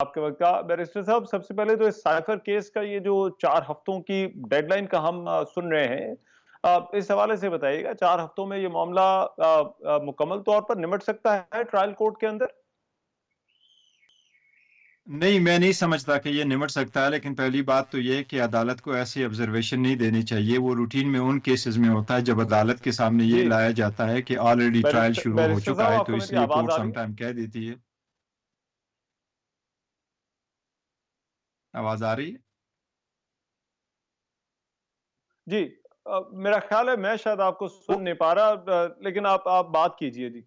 آپ کے وقت کا بیرسٹر صاحب، سب سے پہلے تو اس سائفر کیس کا یہ جو 4 ہفتوں کی ڈیڈ لائن کا ہم سن رہے ہیں، اس حوالے سے بتائیے گا 4 ہفتوں میں یہ معاملہ مکمل طور پر نمٹ سکتا ہے ٹرائل کورٹ کے اندر؟ نہیں، میں نہیں سمجھتا کہ یہ نمٹ سکتا ہے، لیکن پہلی بات تو یہ ہے کہ عدالت کو ایسی آبزرویشن نہیں دینی چاہیے. وہ روٹین میں ان کیسز میں ہوتا ہے جب عدالت کے سامنے یہ جی، لایا جاتا ہے کہ آلریڈی ٹرائل شروع ہو بیرسٹر چکا صاحب ہے، آپ تو کو اس میری لیے آواز کورٹ آ رہی سم ہے؟ ٹائم کہہ دیتی ہے. آواز آ رہی ہے؟ جی، میرا خیال ہے میں شاید آپ کو سن نہیں پا رہا، لیکن آپ بات کیجئے. جی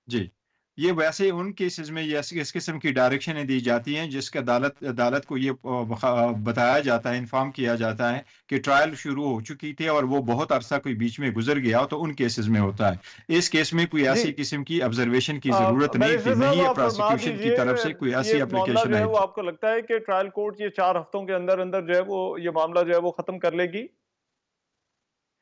جی. یہ ویسے ان کیسز میں یہ اس قسم کی ڈائریکشنیں دی جاتی ہیں جس کا عدالت کو یہ بتایا جاتا ہے، انفارم کیا جاتا ہے کہ ٹرائل شروع ہو چکی تھی اور وہ بہت عرصہ کوئی بیچ میں گزر گیا، تو ان کیسز میں ہوتا ہے. اس کیس میں کوئی جی، ایسی قسم کی آبزرویشن کی ضرورت نہیں تھی، بیرسٹر صاحب نہیں ہے آپ فرما پراسیکیوشن کی دیجئے، طرف سے کوئی یہ ایسی معاملہ اپلیکیشن جو ہے آئی وہ تھی. آپ کو لگتا ہے کہ ٹرائل کورٹ یہ 4 ہفتوں کے اندر اندر جو ہے وہ یہ معاملہ جو ہے وہ ختم کر لے گی؟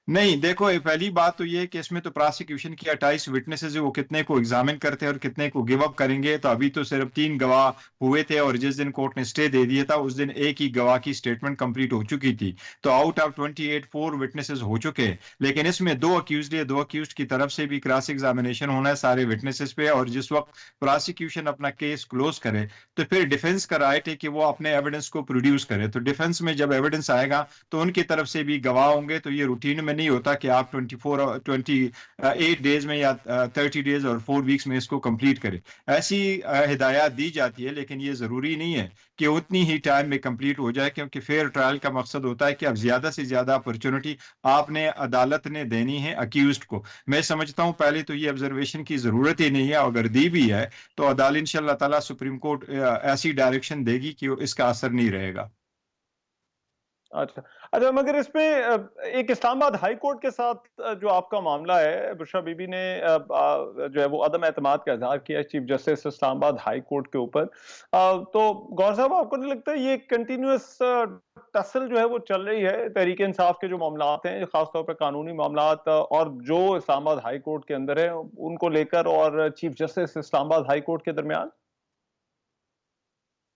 نہیں، دیکھو پہلی بات تو یہ ہے کہ اس میں تو پراسیکیوشن کی 28 وٹنسز وہ کتنے کو ایگزامن کرتے ہیں اور کتنے کو گیو اپ کریں گے. تو ابھی تو صرف 3 گواہ ہوئے تھے، اور جس دن کورٹ نے اسٹے دے دیا تھا اس دن ایک ہی گواہ کی اسٹیٹمنٹ کمپلیٹ ہو چکی تھی. تو آؤٹ آف 28 4 وٹنسز ہو چکے ہیں، لیکن اس میں 2 اکیوزڈ ہے. 2 اکیوزڈ کی طرف سے بھی کراس ایگزامینیشن ہونا ہے سارے وٹنسز پہ، اور جس وقت پراسیکیوشن اپنا کیس کلوز کرے تو پھر ڈیفنس کا رائٹ ہے کہ وہ اپنے ایویڈنس کو پروڈیوس کرے. تو ڈیفنس میں جب ایویڈنس آئے گا تو ان کی طرف سے بھی گواہ ہوں گے. تو یہ روٹین میں نہیں ہوتا کہ آپ 28 ڈیز میں یا 30 ڈیز اور 4 ویکس میں اس کو کمپلیٹ کریں. ایسی ہدایات دی جاتی ہے، لیکن یہ ضروری نہیں ہے کہ اتنی ہی ٹائم میں کمپلیٹ ہو جائے، کیونکہ فیئر ٹرائل کا مقصد ہوتا ہے کہ اب زیادہ سے زیادہ اپرچونٹی آپ نے عدالت نے دینی ہے اکیوزڈ کو. میں سمجھتا ہوں پہلے تو یہ آبزرویشن کی ضرورت ہی نہیں ہے، اگر دی بھی ہے تو عدالت ان شاء اللہ تعالیٰ سپریم کورٹ ایسی ڈائریکشن دے گی کہ اس کا اثر نہیں رہے گا. اچھا اچھا، مگر اس میں ایک اسلام آباد ہائی کورٹ کے ساتھ جو آپ کا معاملہ ہے، بشرا بی بی نے جو ہے وہ عدم اعتماد کا اظہار کیا ہے چیف جسٹس اسلام آباد ہائی کورٹ کے اوپر. تو گور صاحب، آپ کو نہیں لگتا یہ کنٹینیوس ٹسل جو ہے وہ چل رہی ہے تحریک انصاف کے جو معاملات ہیں، خاص طور پر قانونی معاملات، اور جو اسلام آباد ہائی کورٹ کے اندر ہیں ان کو لے کر اور چیف جسٹس اسلام آباد ہائی کورٹ کے درمیان؟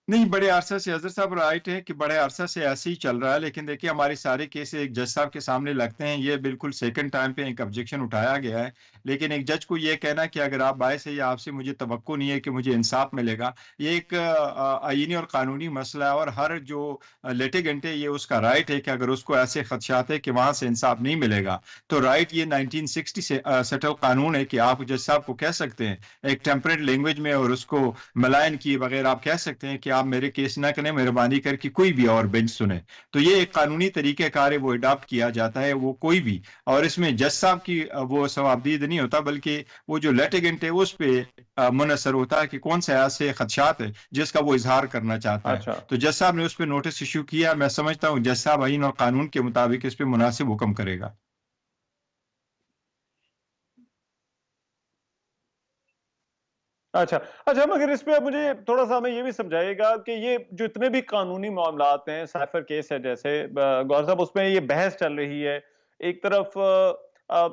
نہیں، بڑے عرصہ سے حضرت صاحب رائٹ ہے کہ بڑے عرصہ سے ایسے ہی چل رہا ہے، لیکن دیکھیے ہمارے سارے کیس ایک جج صاحب کے سامنے لگتے ہیں. یہ بالکل سیکنڈ ٹائم پہ ایک آبجیکشن اٹھایا گیا ہے، لیکن ایک جج کو یہ کہنا کہ اگر آپ باعث ہے یا آپ سے مجھے توقع نہیں ہے کہ مجھے انصاف ملے گا، یہ ایک آئینی اور قانونی مسئلہ ہے. اور ہر جو لیٹیگنٹ ہے یہ اس کا رائٹ ہے کہ اگر اس کو ایسے خدشات ہے کہ وہاں سے انصاف نہیں ملے گا، تو رائٹ یہ 1960 سے سیٹل قانون ہے کہ آپ جج صاحب کو کہہ سکتے ہیں ایک ٹیمپرنٹ لینگویج میں اور اس کو ملائن کیے بغیر آپ کہہ سکتے ہیں کہ آپ میرے کیس نہ کریں، مہربانی کر کے کوئی بھی اور بینچ سنیں. تو یہ ایک قانونی طریقہ کار ہے، وہ اڈاپٹ کیا جاتا ہے وہ کوئی بھی. اور اس میں جج صاحب کی وہ ثوابدید نہیں ہوتا، بلکہ وہ جو لیٹیگنٹ ہے اس پہ منحصر ہوتا ہے کہ کون سے ایسے خدشات ہے جس کا وہ اظہار کرنا چاہتا ہے. اچھا تو جج صاحب نے اس پہ نوٹس ایشو کیا. میں سمجھتا ہوں جج صاحب آئین اور قانون کے مطابق اس پہ مناسب حکم کرے گا. اچھا اچھا، مگر اس پہ مجھے تھوڑا سا ہمیں یہ بھی سمجھائیے گا کہ یہ جو اتنے بھی قانونی معاملات ہیں، سائفر کیس ہے جیسے، گور صاحب اس میں یہ بحث چل رہی ہے. ایک طرف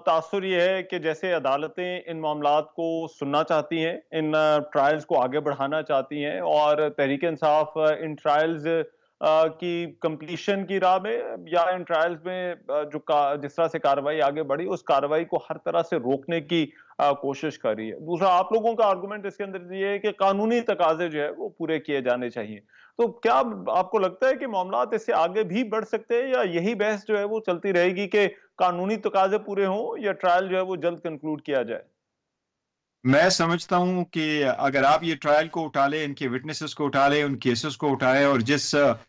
تاثر یہ ہے کہ جیسے عدالتیں ان معاملات کو سننا چاہتی ہیں، ان ٹرائلز کو آگے بڑھانا چاہتی ہیں، اور تحریک انصاف ان ٹرائلز کی کمپلیشن کی راہ میں، یا ان ٹرائلز میں جو جس طرح سے کارروائی آگے بڑھی اس کارروائی کو ہر طرح سے روکنے کی کوشش کر رہی ہے. دوسرا آپ لوگوں کا آرگومنٹ اس کے اندر یہ ہے کہ قانونی تقاضے جو ہے وہ پورے کیے جانے چاہیے. تو کیا آپ کو لگتا ہے کہ معاملات اس سے آگے بھی بڑھ سکتے ہیں، یا یہی بحث جو ہے وہ چلتی رہے گی کہ قانونی تقاضے پورے ہوں یا ٹرائل جو ہے وہ جلد کنکلوڈ کیا جائے؟ میں سمجھتا ہوں کہ اگر آپ یہ ٹرائل کو اٹھا لیں، ان کے وٹنسز کو اٹھا لیں، ان کیسز کو اٹھائیں، اور جس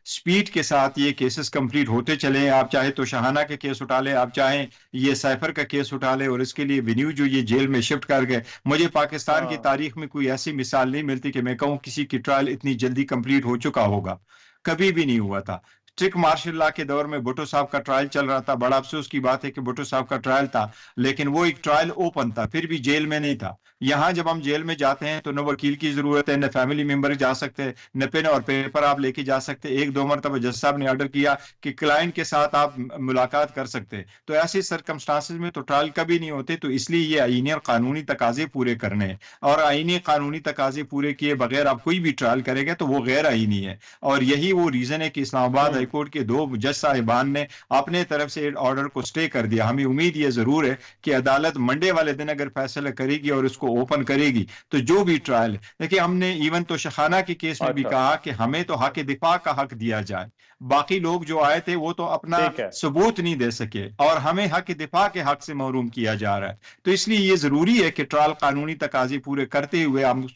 سپیڈ کے ساتھ یہ کیسز کمپلیٹ ہوتے چلیں، آپ چاہے تو شہانہ کا کیس اٹھا لیں، آپ چاہیں یہ سائفر کا کیس اٹھا لیں، اور اس کے لیے وینیو جو یہ جیل میں شفٹ کر گئے، مجھے پاکستان کی ہاں تاریخ میں کوئی ایسی مثال نہیں ملتی کہ میں کہوں کسی کی ٹرائل اتنی جلدی کمپلیٹ ہو چکا ہوگا. کبھی بھی نہیں ہوا تھا. स्ट्रिक्ट मार्शल लॉ के दौर में भुट्टो साहब का ट्रायल चल रहा था। बड़ा अफसोस की बात है कि भुट्टो साहब का ट्रायल था, लेकिन वो एक ट्रायल ओपन था, फिर भी जेल में नहीं था। यहाँ जब हम जेल में जाते हैं तो न वकील की जरूरत है, न फैमिली मेंबर जा सकते, न पेन और पेपर आप लेके जा सकते। एक दो मरतबा जज साहब ने ऑर्डर किया कि क्लाइंट के साथ आप मुलाकात कर सकते, तो ऐसी सर्कमस्टांसिस में तो ट्रायल कभी नहीं होते। तो इसलिए ये आईनी और कानूनी तकाजे पूरे करने हैं, और आईनी कानूनी तकाजे पूरे किए बगैर आप कोई भी ट्रायल करेंगे तो वो गैर आईनी है। और यही वो रीजन है कि इस्लामाबाद हाईकोर्ट के 2 जज साहिबान ने अपने तरफ से ऑर्डर को स्टे कर दिया। हमें उम्मीद ये जरूर है कि अदालत मंडे वाले दिन अगर फैसला करेगी और उसको ओपन करेगी तो जो भी ट्रायल, देखिए हमने इवन तो शखाना के केस में भी अच्छा, कहा कि हमें तो हक दिफा का हक दिया जाए। बाकी लोग जो आए थे वो तो अपना ठीक है। सबूत नहीं दे सके, और हमें हक दिफा के हक से महरूम किया जा रहा है। तो इसलिए ये जरूरी है कि ट्रायल कानूनी तकाजे पूरे करते हुए हम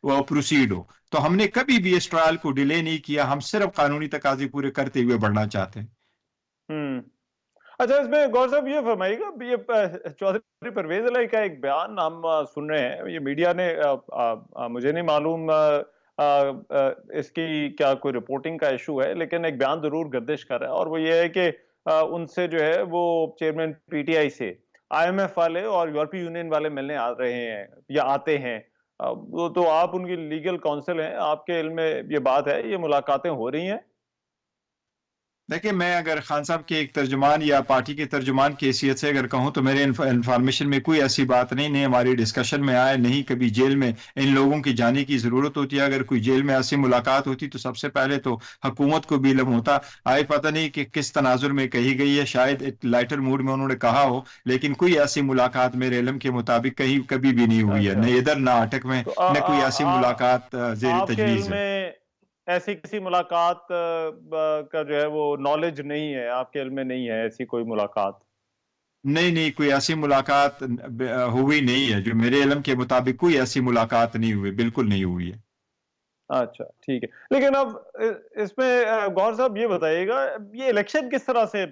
प्रोसीड हो। तो हमने कभी भी इस ट्रायल को डिले नहीं किया, हम सिर्फ कानूनी तकाजे पूरे करते हुए बढ़ना चाहते हैं। हम्म। अच्छा, इसमें गौर साहब ये फरमाइएगा, ये चौधरी परवेज इलाही का एक बयान हम सुन रहे हैं, ये मीडिया ने मुझे नहीं मालूम इसकी क्या कोई रिपोर्टिंग का इशू है, लेकिन एक बयान जरूर गर्दिश कर रहा है, और वो ये है कि उनसे जो है वो चेयरमैन पीटीआई से आईएमएफ वाले और यूरोपीय यूनियन वाले मिलने आ रहे हैं या आते हैं। वो तो आप उनकी लीगल काउंसिल हैं, आपके इल्म में ये बात है, ये मुलाकातें हो रही हैं? देखिए, मैं अगर खान साहब के एक तर्जुमान या पार्टी के तर्जुमान की हैसियत से अगर कहूं तो मेरे इंफॉर्मेशन में कोई ऐसी बात नहीं हमारी डिस्कशन में आए, नहीं कभी जेल में इन लोगों की जाने की जरूरत होती है। अगर कोई जेल में ऐसी मुलाकात होती तो सबसे पहले तो हुकूमत को भी इल्म होता। आए पता नहीं कि किस तनाजुर में कही गई है, शायद एक लाइटर मूड में उन्होंने कहा हो, लेकिन कोई ऐसी मुलाकात मेरे इल्म के मुताबिक कहीं कभी भी नहीं हुई है, अच्छा, न इधर न अटक में, तो न कोई ऐसी मुलाकात जेर आपके इल्म तजवीज है। में ऐसी किसी मुलाकात का जो है वो नॉलेज नहीं है, आपके इल्म में नहीं है ऐसी कोई मुलाकात? नहीं, कोई ऐसी मुलाकात हुई नहीं है, जो मेरे इल्म के मुताबिक कोई ऐसी मुलाकात नहीं हुई, बिल्कुल नहीं हुई है। अच्छा, ठीक है। लेकिन अब इसमें गौहर साहब ये बताइएगा, ये इलेक्शन किस तरह से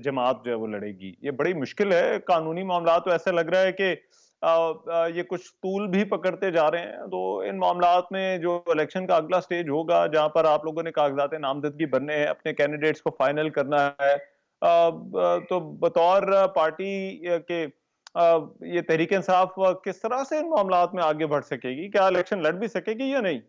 जमात जो है वो लड़ेगी? ये बड़ी मुश्किल है, कानूनी मामलात तो ऐसा लग रहा है कि ये कुछ तूल भी पकड़ते जा रहे हैं। तो इन मामलात में जो इलेक्शन का अगला स्टेज होगा, जहां पर आप लोगों ने कागजात नामजदगी भरने हैं, अपने कैंडिडेट्स को फाइनल करना है, तो बतौर पार्टी के ये तहरीक इंसाफ किस तरह से इन मामलात में आगे बढ़ सकेगी? क्या इलेक्शन लड़ भी सकेगी या नहीं?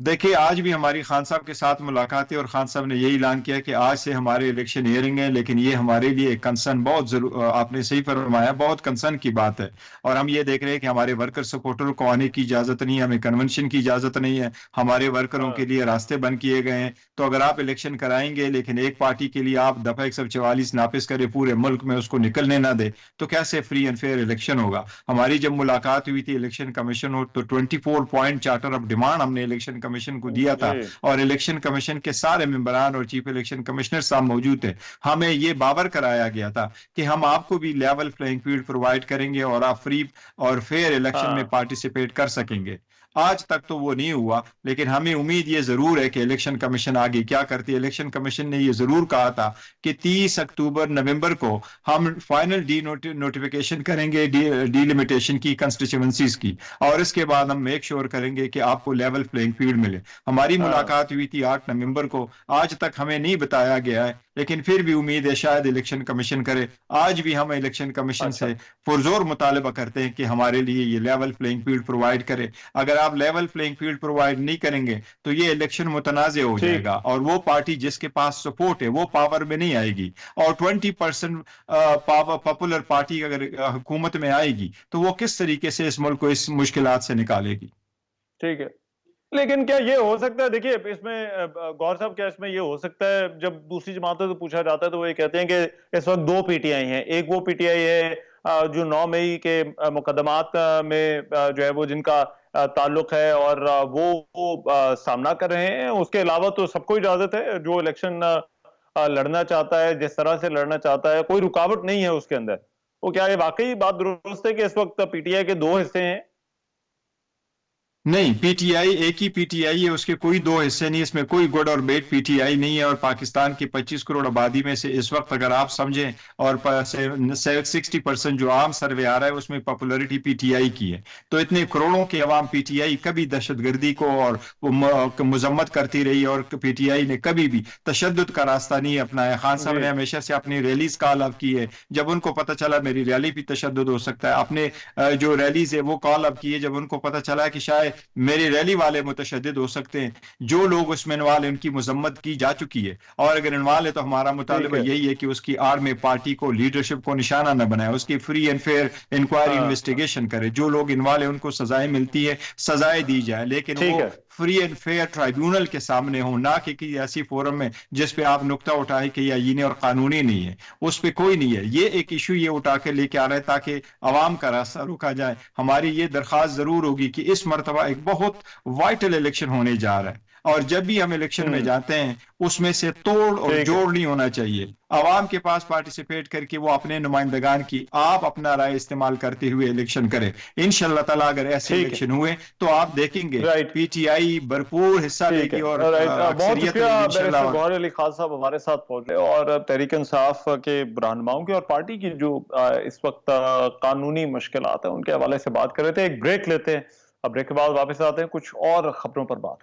देखिए, आज भी हमारी खान साहब के साथ मुलाकात है और खान साहब ने यही ऐलान किया कि आज से हमारे इलेक्शन हियरिंग है, लेकिन ये हमारे लिए एक कंसर्न बहुत जरूर, आपने सही फरमाया, बहुत कंसर्न की बात है। और हम ये देख रहे हैं कि हमारे वर्कर सपोर्टर को आने की इजाजत नहीं है, हमें कन्वेंशन की इजाजत नहीं है, हमारे वर्करों के हाँ, लिए रास्ते बंद किए गए हैं। तो अगर आप इलेक्शन कराएंगे लेकिन एक पार्टी के लिए आप दफा 144 नाफिज करे, पूरे मुल्क में उसको निकलने ना दे, तो कैसे फ्री एंड फेयर इलेक्शन होगा? हमारी जब मुलाकात हुई थी इलेक्शन कमीशन हो, तो 24 पॉइंट चार्टर ऑफ डिमांड हमने इलेक्शन कमीशन को दिया था, जी, और इलेक्शन कमीशन के सारे मेंबरान और चीफ इलेक्शन कमिश्नर साहब मौजूद थे। हमें यह बावर कराया गया था कि हम आपको भी लेवल प्लेइंग फील्ड प्रोवाइड करेंगे और आप फ्री और फेयर इलेक्शन में हाँ, पार्टिसिपेट कर सकेंगे। आज तक तो वो नहीं हुआ, लेकिन हमें उम्मीद ये जरूर है कि इलेक्शन कमीशन आगे क्या करती है। इलेक्शन कमीशन ने ये जरूर कहा था कि 30 अक्टूबर नवंबर को हम फाइनल नोटिफिकेशन करेंगे डिलिमिटेशन की, कंस्टिट्यूएंसीज की, और इसके बाद हम मेक श्योर करेंगे कि आपको लेवल प्लेइंग फील्ड मिले। हमारी हाँ, मुलाकात हुई थी 8 नवंबर को, आज तक हमें नहीं बताया गया है, लेकिन फिर भी उम्मीद है शायद इलेक्शन कमीशन करे। आज भी हम इलेक्शन कमीशन अच्छा, से पुरजोर मुतालबा करते हैं कि हमारे लिए ये लेवल प्लेइंग फील्ड प्रोवाइड करे। अगर आप लेवल प्लेइंग फील्ड प्रोवाइड नहीं करेंगे तो ये इलेक्शन मुतनाज़ हो ठीक। जाएगा, और वो पार्टी जिसके पास सपोर्ट है वो पावर में नहीं आएगी। और 20% पावर पॉपुलर पार्टी अगर हुकूमत में आएगी तो वो किस तरीके से इस मुल्क को इस मुश्किलात से निकालेगी? ठीक है। लेकिन क्या ये हो सकता है, देखिए इसमें गौर साहब, क्या इसमें ये हो सकता है, जब दूसरी जमातों से पूछा जाता है तो वो ये कहते हैं कि इस वक्त 2 पीटीआई हैं। एक वो पीटीआई है जो 9 मई के मुकदमात में जो है वो जिनका ताल्लुक है, और वो सामना कर रहे हैं। उसके अलावा तो सबको इजाजत है, जो इलेक्शन लड़ना चाहता है, जिस तरह से लड़ना चाहता है, कोई रुकावट नहीं है उसके अंदर। तो क्या ये वाकई बात दुरुस्त है कि इस वक्त पीटीआई के 2 हिस्से हैं? नहीं, पीटीआई एक ही पीटीआई है, उसके कोई दो हिस्से नहीं, इसमें कोई गुड और बेड पीटीआई नहीं है। और पाकिस्तान की 25 करोड़ आबादी में से इस वक्त अगर आप समझें, और 60% जो आम सर्वे आ रहा है उसमें पॉपुलरिटी पीटीआई की है। तो इतने करोड़ों के अवाम, पीटीआई कभी दहशतगर्दी को और मजम्मत करती रही, और पीटीआई ने कभी भी तशद्दुद का रास्ता नहीं अपनाया। खान साहब ने हमेशा से अपनी रैलीज कॉल अप की है, जब उनको पता चला मेरी रैली भी तशद्दुद हो सकता है। अपने जो रैलीज है वो कॉल अप की है जब उनको पता चला कि शायद मेरी रैली वाले मुतशद्दिद हो सकते हैं। जो लोग उसमें इन्वॉल्व, उनकी मजम्मत की जा चुकी है, और अगर इन्वॉल्व है तो हमारा मुतालबा यही है कि उसकी आड़ में पार्टी को, लीडरशिप को निशाना न बनाए, उसकी free and fair inquiry, investigation करे। जो लोग इन्वॉल्व है उनको सजाएं मिलती है, सजाएं दी जाए, लेकिन वो फ्री एंड फेयर ट्राइब्यूनल के सामने हो, ना कि किसी ऐसी फोरम में जिस पे आप नुक्ता उठाए कि ये आईनी और कानूनी नहीं है। उस पे कोई नहीं है। ये एक इशू ये उठा के लेके आ रहा है ताकि अवाम का रास्ता रोका जाए। हमारी ये दरख्वास्त जरूर होगी कि इस मरतबा एक बहुत वाइटल इलेक्शन होने जा रहा है, और जब भी हम इलेक्शन में जाते हैं उसमें से तोड़ और जोड़ नहीं होना चाहिए। अवाम के पास पार्टिसिपेट करके वो अपने नुमाइंदगान की आप अपना राय इस्तेमाल करते हुए इलेक्शन करें। इंशाल्लाह ताला अगर ऐसे इलेक्शन हुए तो आप देखेंगे पीटीआई भरपूर हिस्सा लेगी और अक्सरियत इंशाल्लाह। गौहर अली खान साहब हमारे साथ पहुंचे और तहरीक इंसाफ के रहनुमाओं की और पार्टी की जो इस वक्त कानूनी मुश्किलात है उनके हवाले से बात कर रहे थे। एक ब्रेक लेते हैं, अब ब्रेक के बाद वापस आते हैं, कुछ और खबरों पर बात।